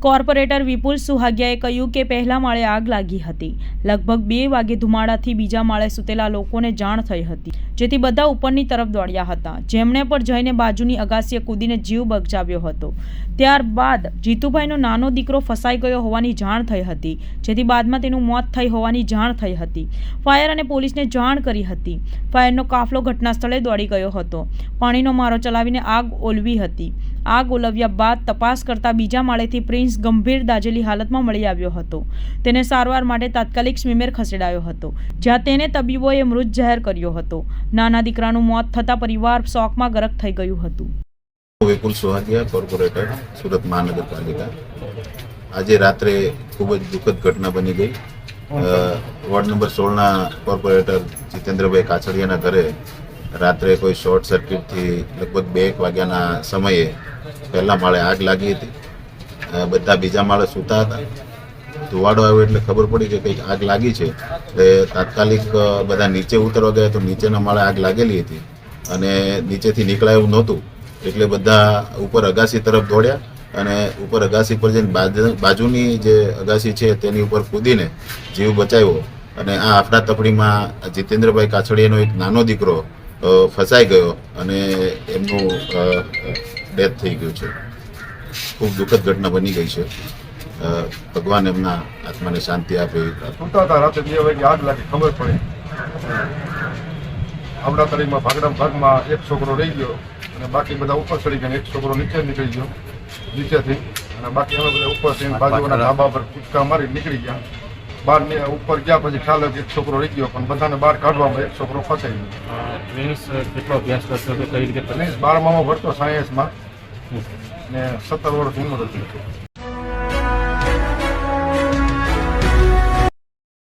Corporator વિપુલ સુહાગિયાએ કહ્યું કે પહેલા માળે આગ લાગી હતી। લગભગ 2 વાગે ધુમાડાથી બીજા માળે સૂતેલા લોકોને જાણ થઈ હતી, જેથી બધા ઉપરની તરફ દોડ્યા હતા, જેમણે પણ જઈને બાજુની અગાસીએ કૂદીને જીવ બચાવ્યો હતો। ત્યારબાદ જીતુભાઈનો નાનો દીકરો ફસાઈ ગયો હોવાની જાણ થઈ હતી, જેથી બાદમાં તેનું મોત થઈ હોવાની જાણ થઈ હતી। ફાયર અને પોલીસને જાણ કરી હતી। ફાયરનો કાફલો ઘટના સ્થળે દોડી ગયો હતો, પાણીનો મારો ચલાવીને આગ ઓલવી હતી। આગ ઓલવ્યા બાદ તપાસ કરતા બીજા માળેથી પ્રિન્સ ગંભીર દાઝેલી હાલતમાં મળી આવ્યો હતો। તેને સારવાર માટે તાત્કાલિક સ્મીમેર ખસેડાયો હતો, જ્યાં તેને તબીબોએ મૃત જાહેર કર્યો હતો। નાના દીકરાનું મોત થતાં પરિવાર શોકમાં ગરક થઈ ગયું હતું। વિપુલ સુહાગિયા, કોર્પોરેટર, સુરત મહાનગરપાલિકા। આજે રાત્રે ખૂબ જ દુઃખદ ઘટના બની ગઈ। વોર્ડ નંબર 16ના કોર્પોરેટર જીતેન્દ્રભાઈ કાછડિયાના ઘરે રાત્રે કોઈ શોર્ટ સર્કિટથી લગભગ 2 વાગ્યાના સમયે પહેલા માળે આગ લાગી હતી। બધા બીજા માળે સૂતા હતા। ધુવાડો આવ્યો એટલે ખબર પડી કે કંઈક આગ લાગી છે, એટલે તાત્કાલિક બધા નીચે ઉતરવા ગયા તો નીચેના માળે આગ લાગેલી હતી અને નીચેથી નીકળાયું નહોતું, એટલે બધા ઉપર અગાસી તરફ દોડ્યા અને ઉપર અગાસી પર જઈને બાજુની જે અગાસી છે તેની ઉપર કૂદીને જીવ બચાવ્યો। અને આ આફડાતફડીમાં જીતેન્દ્રભાઈ કાછડિયાનો એક નાનો દીકરો ફસાઈ ગયો અને એમનું ડેથ થઈ ગયું છે। ખૂબ દુઃખદ ઘટના બની ગઈ છે। ભગવાન એમના આત્માને શાંતિ આપે એવી પ્રાર્થના। સૂતા હતા, રાતે 2 વાગે આગ લાગી, ખબર પડી। આપણા તરીમાં ભાગમાં એક છોકરો રહી ગયો અને બાકી બધા ઉપર ચડી ગયા। એક છોકરો નીચે નીકળી ગયો નીચેથી, અને બાકી અમે બધા ઉપર થઈને બાજુના ધાબા પર કૂદકા મારી નીકળી ગયા। બહાર ઉપર ગયા પછી ખ્યાલ આવ્યો કે એક છોકરો રહી ગયો, પણ બધાને બહાર કાઢવામાં એક છોકરો ફસાઈ ગયો। પ્રિન્સ કેટલો અભ્યાસ કરતો હતો, કઈ રીતે? પ્રિન્સ 12મામાં ભણતો, સાયન્સમાં, ને 17 વર્ષની ઉંમર હતી।